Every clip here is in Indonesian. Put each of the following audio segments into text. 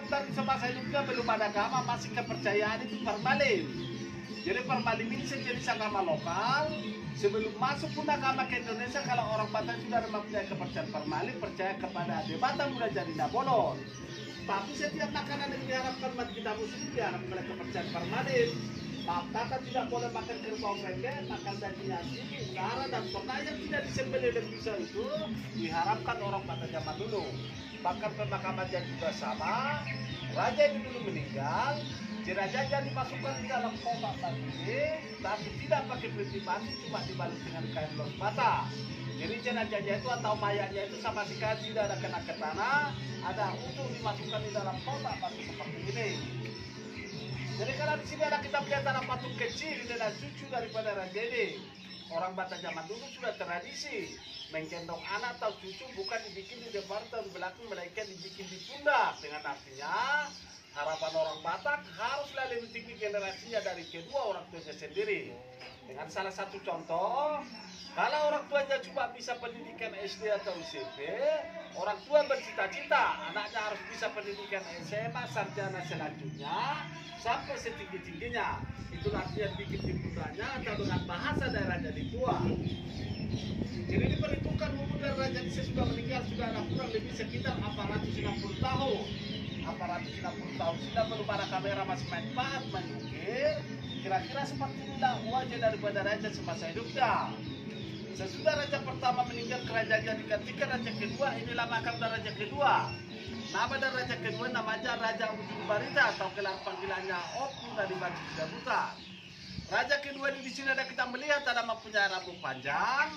Buddha di semasa hidupnya belum ada agama, masih kepercayaan itu formalin. Jadi formalin ini sejenis agama lokal. Sebelum masuk pun agama ke Indonesia, kalau orang Batak sudah mempunyai kepercayaan formalin, percaya kepada Ade Batak sudah jadi Nabolon. Tapi setiap makanan yang diharapkan umat kita muslim diharapkan oleh kepercayaan formalin. Maka tidak boleh makan kerbau pendek, makan daging nasi, udara dan ternak yang tidak disembelih oleh bisa itu diharapkan orang pada zaman dulu. Bahkan pemakamannya juga sama. Raja ini dulu meninggal, jenazahnya dimasukkan di dalam kotak batu, tapi tidak pakai peti mati, cuma dibalut dengan kain los bata. Jadi jenazahnya itu atau mayatnya itu sama sekali tidak ada kena ke tanah, ada untuk dimasukkan di dalam kotak batu seperti ini. Jadi kalau di sini ada kita melihat ada patung kecil dan cucu daripada raja ini. Orang Batak zaman dulu sudah tradisi menggendong anak atau cucu bukan dibikin di depan atau di belakang, melainkan dibikin di pundak. Dengan artinya harapan orang Batak haruslah lebih tinggi generasinya dari kedua orang tuanya sendiri. Dengan salah satu contoh, kalau orang tuanya cuma bisa pendidikan SD atau SMP, orang tua bercita-cita anaknya harus bisa pendidikan SMA sarjana selanjutnya sampai setinggi-tingginya. Itulah artinya bikin di pundaknya atau dengan bahasa daerah jadi tua. Jadi diperhitungkan umur dari raja ini sudah meninggal sudah ada kurang lebih sekitar 460 tahun. 460 tahun sudah belum ada kamera masih manfaat mengukir. Kira-kira seperti inilah wajah daripada raja semasa hidupnya. Sesudah raja pertama meninggal, kerajaannya digantikan raja kedua. Inilah makam dari raja kedua. Nama dari raja kedua namanya Raja Ujung Barita atau gelar panggilannya Oku dari Batu Buta. Raja kedua di sini ada kita melihat ada mempunyai rambut panjang.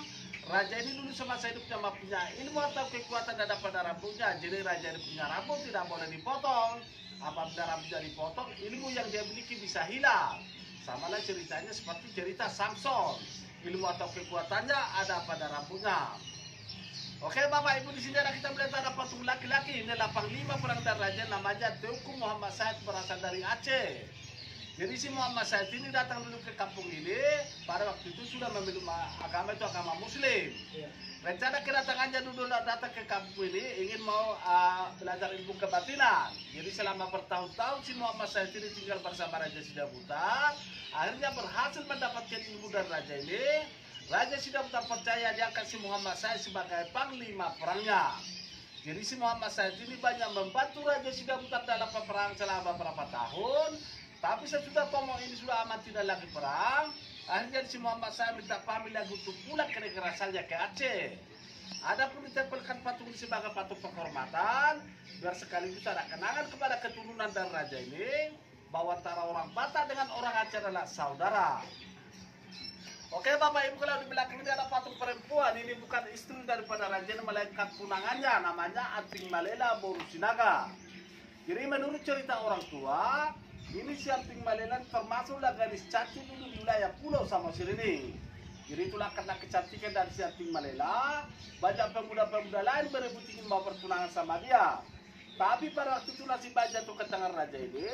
Raja ini dulu semasa hidupnya mempunyai ilmu atau kekuatan ada pada rambutnya. Jadi raja ini punya rambut tidak boleh dipotong. Apabila rambutnya dipotong, ilmu yang dia miliki bisa hilang. Samalah ceritanya seperti cerita Samson. Ilmu atau kekuatannya ada pada rambutnya. Oke Bapak Ibu, di sini ada kita melihat ada patung laki-laki. Ini 85 perang dan raja namanya Teuku Muhammad Said, berasal dari Aceh. Jadi si Muhammad Said ini datang dulu ke kampung ini. Pada waktu itu sudah memeluk agama itu agama Muslim. Rencana kedatangannya dulu datang ke kampung ini ingin mau belajar ilmu kebatinan. Jadi selama bertahun-tahun si Muhammad Said ini tinggal bersama Raja Sidabutar. Akhirnya berhasil mendapatkan ilmu dari raja ini. Raja Sidabutar percaya diangkat si Muhammad Said sebagai panglima perangnya. Jadi si Muhammad Said ini banyak membantu Raja Sidabutar dalam peperangan selama beberapa tahun. Tapi sesudah Tomo ini sudah aman tidak lagi perang, akhirnya si Muhammad Said minta pamit lagi untuk pulang ke negara asalnya ke Aceh. Adapun ditempelkan patung ini sebagai patung penghormatan, biar sekaligus ada kenangan kepada keturunan dan raja ini bahwa antara orang Batak dengan orang Aceh adalah saudara. Oke Bapak Ibu, kalau di belakang ini ada patung perempuan, ini bukan istri daripada raja, melainkan tunangannya, namanya Anting Malela Borusinaga. Jadi menurut cerita orang tua, ini si Anting Malela termasuklah gadis cantik dulu di wilayah Pulau Samosir ini. Jadi itulah karena kecantikan dari si Anting Malela, banyak pemuda-pemuda lain berebut ingin mau bertunangan sama dia. Tapi pada waktu itu nasib jatuh ke tangan raja ini.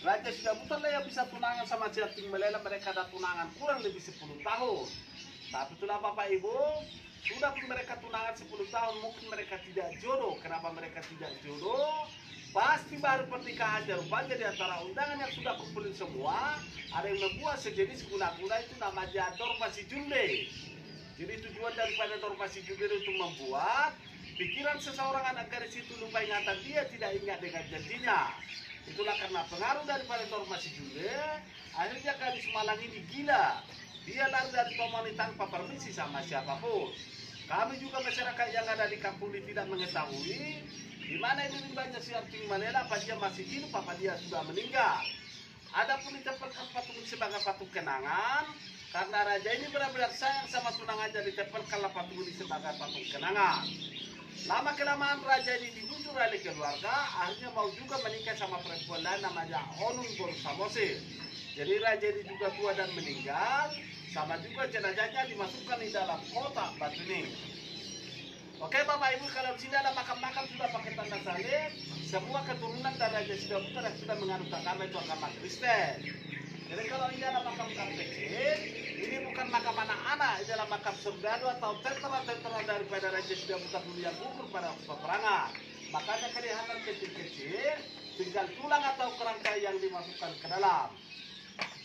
Raja Sidabutar lah yang bisa tunangan sama si Anting Malela, mereka ada tunangan kurang lebih 10 tahun. Tapi itulah Bapak Ibu, sudah pun mereka tunangan 10 tahun, mungkin mereka tidak jodoh. Kenapa mereka tidak jodoh? Pasti baru pernikahan rupanya di antara undangan yang sudah kumpulin semua, ada yang membuat sejenis guna-guna itu namanya dormasi junde. Jadi tujuan daripada dormasi junde itu membuat pikiran seseorang anak gadis itu lupa ingatan dia, tidak ingat dengan janjinya. Itulah karena pengaruh daripada dormasi junde, akhirnya gadis Malang ini gila. Dia lari dari Tomoni tanpa permisi sama siapapun. Kami juga masyarakat yang ada di kampung ini tidak mengetahui di mana ini banyak si Anting Malela, apa dia masih hidup, apa dia sudah meninggal. Adapun ditempelkan patung ini sebagai patung kenangan, karena raja ini benar-benar sayang sama tunangannya, ditempelkanlah patung ini sebagai patung kenangan. Lama kelamaan raja ini dibujuk oleh keluarga, akhirnya mau juga menikah sama perempuan lain namanya Onun Borsamosir. Jadi raja ini juga tua dan meninggal, sama juga jenazahnya dimasukkan di dalam kotak batu ini. Oke Bapak Ibu, kalau di sini ada makam-makam sudah pakai tanda salib, semua keturunan dari Raja Sidabutar yang sudah menganut agama itu agama Kristen. Jadi kalau ini ada makam-makam kecil, ini bukan makam anak-anak, ini adalah makam serdadu atau tentara-tentara daripada Raja Sidabutar dulu yang gugur pada peperangan. Makanya kelihatan kecil-kecil, tinggal tulang atau kerangka yang dimasukkan ke dalam.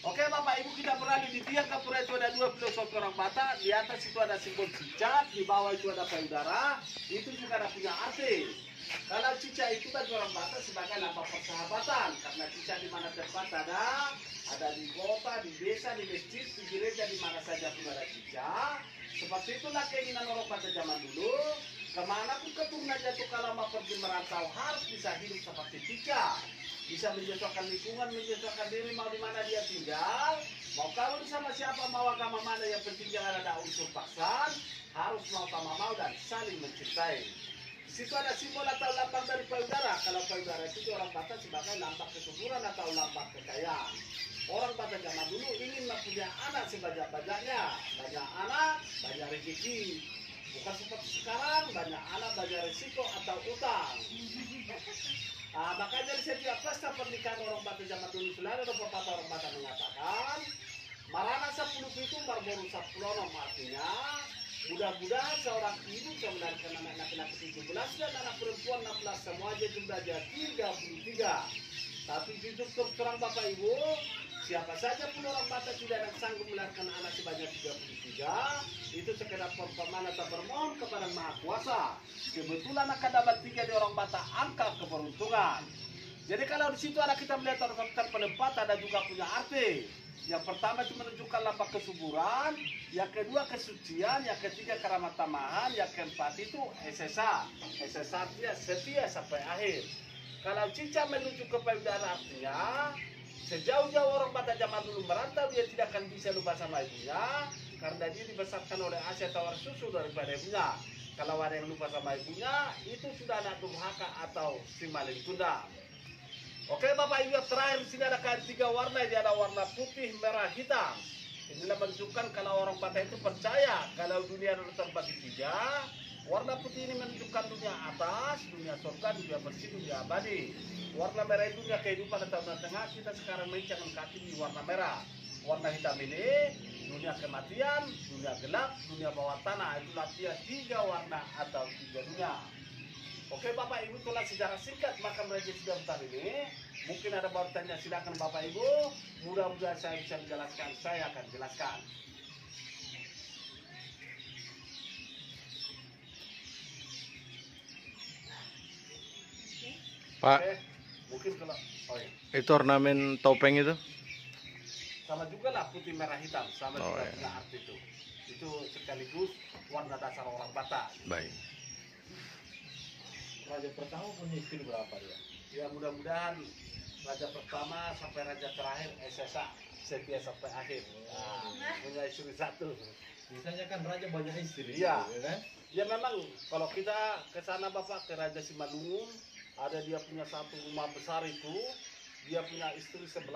Oke Bapak Ibu, kita beralih di tiang gapura itu ada 2 filosofi orang Batak. Di atas itu ada simbol cicak, di bawah itu ada payudara. Itu juga ada punya arti. Kalau cicak itu bagi orang Batak sebagai lambang persahabatan, karena cicak di mana tempat ada di kota, di desa, di masjid, di gereja, di mana saja pun ada cicak. Seperti itulah keinginan orang Batak zaman dulu. Kemanapun keturunan jatuh kalau mau pergi merantau harus bisa hidup seperti cicak, bisa menyesuaikan lingkungan, menyesuaikan diri, mau di mana dia tinggal, mau kawin sama siapa, mau agama mana, yang penting jangan ada unsur paksaan, harus mau sama mau dan saling mencintai. Di situ ada simbol atau lambang dari payudara. Kalau payudara itu orang Batak sebagai lambang kesuburan atau lambang kekayaan. Orang Batak zaman dulu ingin mempunyai anak sebanyak-banyaknya, banyak anak, banyak rezeki. Bukan seperti sekarang, banyak anak, banyak risiko atau utang. Makanya di setiap pesta pernikahan orang Batak zaman dulu selalu ada pepatah orang Batak mengatakan, marana 10 itu marboru 10, artinya mudah-mudahan seorang ibu bisa melahirkan anak laki-laki 17 dan anak perempuan 16, semua aja jumlahnya 33. Tapi jujur terang Bapak Ibu, siapa saja pun orang Batak tidak ada sanggup melahirkan anak sebanyak 33, itu sekedar permohonan atau bermohon kepada Maha Kuasa. Kebetulan akan dapat 3 di orang Batak angka keberuntungan. Jadi kalau di situ ada kita melihat orang penempat ada juga punya arti. Yang pertama itu menunjukkan lambang kesuburan, yang kedua kesucian, yang ketiga keramat tamahan, yang keempat itu SSA. SSA artinya setia sampai akhir. Kalau cicak menuju ke payudara artinya sejauh-jauh orang Batak zaman dulu merantau dia tidak akan bisa lupa sama ibunya karena dia dibesarkan oleh asi tawar susu daripada ibunya. Kalau ada yang lupa sama ibunya itu sudah anak durhaka atau si maling tunda. Oke Bapak Ibu, terakhir di sini ada 3 warna, ini ada warna putih, merah, hitam. Inilah menunjukkan kalau orang Batak itu percaya kalau dunia itu terbagi 3. Warna putih ini menunjukkan dunia atas, dunia surga, dunia bersih, dunia abadi. Warna merah itu dunia kehidupan atau dunia tengah, kita sekarang menginjakkan kaki di warna merah. Warna hitam ini dunia kematian, dunia gelap, dunia bawah tanah. Itulah dia 3 warna atau 3 dunia. Oke Bapak Ibu, itulah sejarah singkat makam Raja Sudah Bentar ini. Mungkin ada baru tanya, silakan Bapak Ibu. Mudah-mudahan saya bisa menjelaskan, saya akan jelaskan. Pak, Oke, mungkin kalau itu ornamen topeng itu? sama juga lah putih merah hitam, sama juga iya. punya arti itu. Itu sekaligus warna dasar orang Batak. Baik. Raja pertama punya istri berapa dia? Ya mudah-mudahan raja pertama sampai raja terakhir SSA setia sampai akhir. Punya istri 1. Biasanya kan raja banyak istri. Iya. Ya kan? Ya memang kalau kita ke sana Bapak ke Raja Simalungun, ada dia punya satu rumah besar itu, dia punya istri 11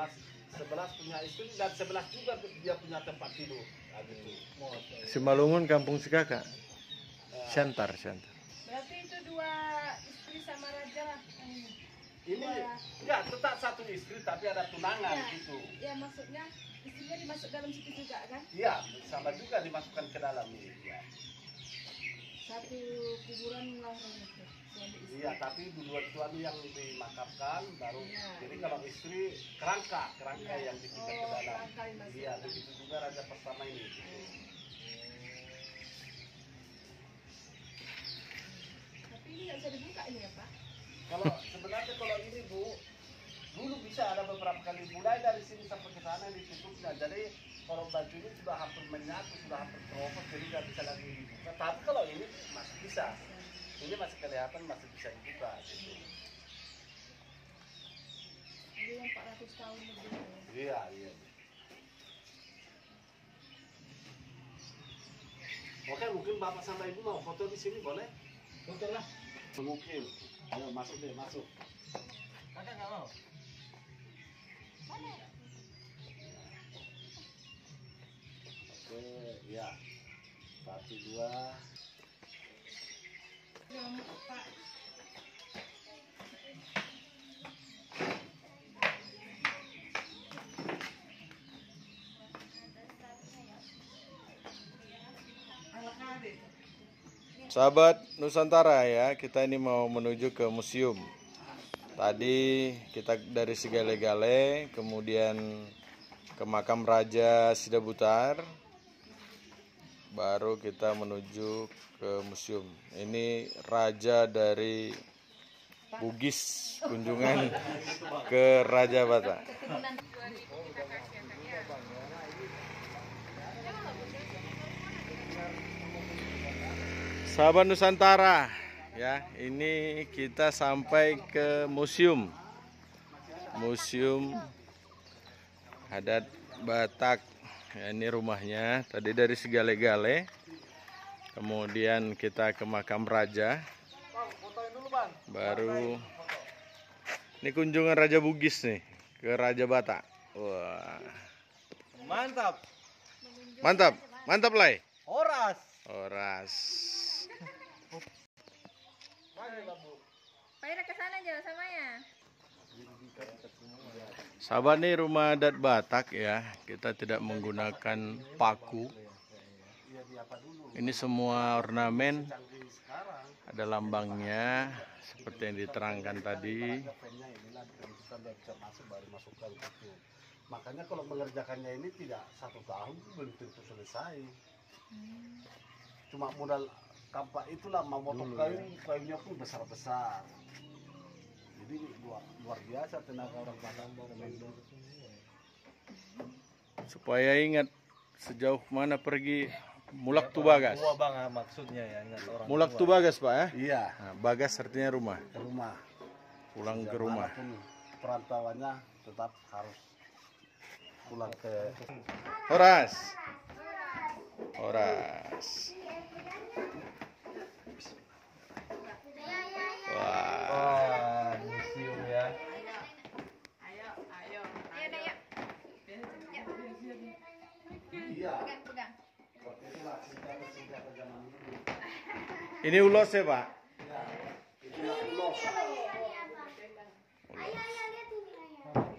punya istri dan 11 juga dia punya tempat tidur. Nah, gitu. Simalungun kampung si kakak. Sentar. Berarti itu 2 istri sama raja lah. Ini enggak tetap 1 istri tapi ada tunangan Ya, gitu. ya maksudnya istrinya dimasuk dalam situ juga kan? Iya, sama juga dimasukkan ke dalam ini. Ya. Satu kuburan lah itu. Suami istri. Iya, tapi dua suami yang dimakamkan baru. Iya. Jadi kalau istri kerangka Iya. yang dipindah ke dalam. Kerangka dimasukkan. Iya, begitu juga raja pertama ini. Gitu. Tapi ini nggak bisa dibuka ini ya Pak? Kalau sebenarnya kalau ini Bu, dulu bisa ada beberapa kali mulai dari sini sampai ke sana ditutupnya. Jadi kalau baju ini sudah hampir menyatu, sudah hampir keropos, jadi nggak bisa lagi dibuka. Tapi kalau ini masih bisa, ini masih kelihatan masih bisa dibuka. Gitu. Ini yang 400 tahun lebih. Iya. Oke, mungkin Bapak sama Ibu mau foto di sini boleh? Betul lah. Mungkin. Ayo masuk deh, masuk. Kakak nggak mau? Oke, ya. 1, 2. Yang Pak. Sahabat Nusantara ya, kita ini mau menuju ke museum. Tadi kita dari Sigale-Gale, kemudian ke makam Raja Sidabutar, baru kita menuju ke museum. Ini raja dari Bugis, kunjungan ke Raja Batak. Sahabat Nusantara, ya, ini kita sampai ke museum adat Batak. Ya, ini rumahnya. Tadi dari Sigale-Gale, kemudian kita ke makam raja, baru ini kunjungan Raja Bugis nih ke Raja Batak. Wah, Mantap. mantap Lai. Horas. Pak ke sana aja sama ya. Sahabat, nih rumah adat Batak ya. Kita tidak menggunakan paku. Ini semua ornamen, ada lambangnya seperti yang diterangkan tadi. Makanya kalau mengerjakannya ini tidak 1 tahun belum tentu selesai. Cuma modal kampak itulah, mau motong kayunya pun besar-besar. Jadi luar biasa tenaga orang Batak. Supaya ingat sejauh mana pergi Mulak Tubagas. Tua bang maksudnya ya, ingat orang Mulak tua. Tubagas Pak ya. Iya, Nah, Bagas artinya rumah. ke rumah. Pulang ke rumah. Walaupun perantauannya tetap harus pulang ke Horas. Wah. Wah, museum ya. Ayo deh yuk. iya. Pegang. Ini ulos ya Pak.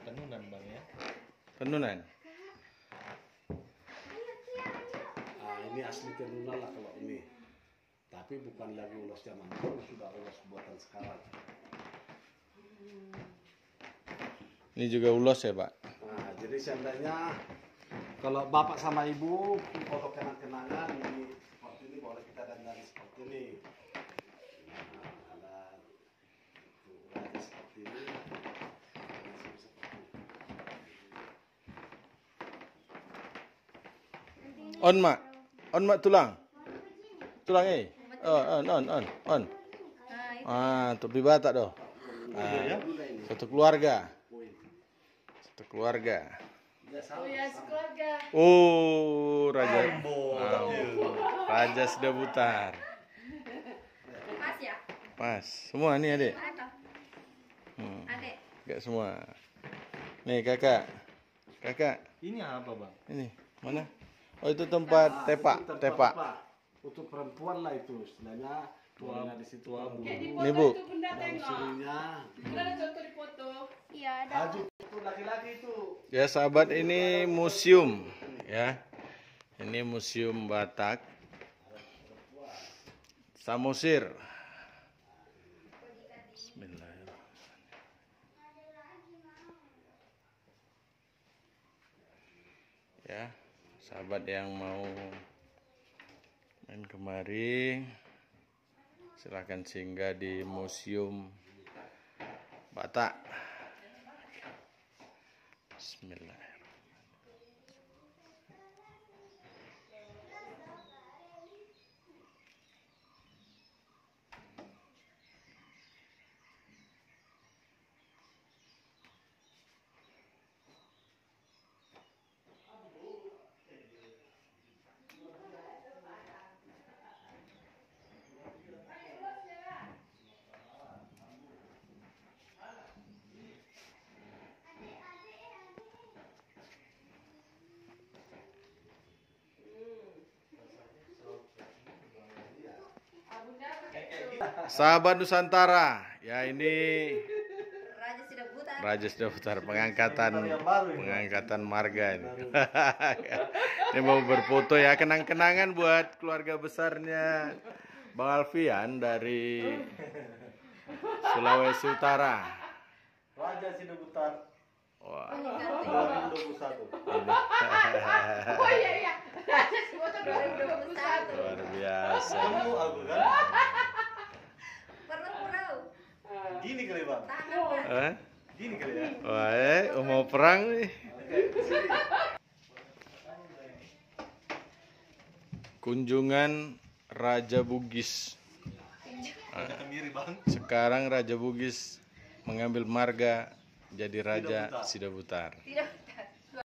Tenunan bang ya. Tenunan. Nah, ini asli tenunan lah kalau ini. Tapi bukan lagi ulos zaman dulu, sudah ulos buatan sekarang. Ini juga ulos ya Pak. Nah, jadi seandainya kalau bapak sama ibu foto kenang-kenangan ini seperti ini, boleh kita dandan seperti ini. Nah, ada raja seperti ini. On mak tulang. On. Topi Batak doh. Satu keluarga. Oh ya, sekeluarga. Oh, Raja Sidabutar. Pas ya? Pas. Semua nih adik. Mana? Adek. Enggak semua. Nih kakak. Ini apa bang? Ini mana? Oh, itu tempat tepak. Untuk perempuan lah itu istilahnya. Tuanya di situ. Kayak di Ini, foto Bu. itu bunda tengok. Surinya. Bunda ada contoh di foto. Iya ada. Baju itu laki-laki itu. Ya sahabat, ini museum ya. Ini museum Batak. Samosir. Bismillahirrahmanirrahim. Ya, sahabat yang mau main kemari, silahkan singgah di Museum Batak. Bismillahirrahmanirrahim. Sahabat Nusantara, ya ini Raja Sidabutar pengangkatan marga ini. Ini mau berfoto ya, kenang-kenangan buat keluarga besarnya Bang Alfian dari Sulawesi Utara. Raja Sidabutar Wah. 2021. Oh iya. Raja Sidabutar 2021. Luar biasa. Kamu aku kan? Perlu. Gini kali bang. Hah? Gini kali ya. Wah, mau perang nih. Kunjungan Raja Bugis. Jangan mirip bang. Sekarang Raja Bugis mengambil marga jadi Raja Sidabutar. Sidabutar. Tidak.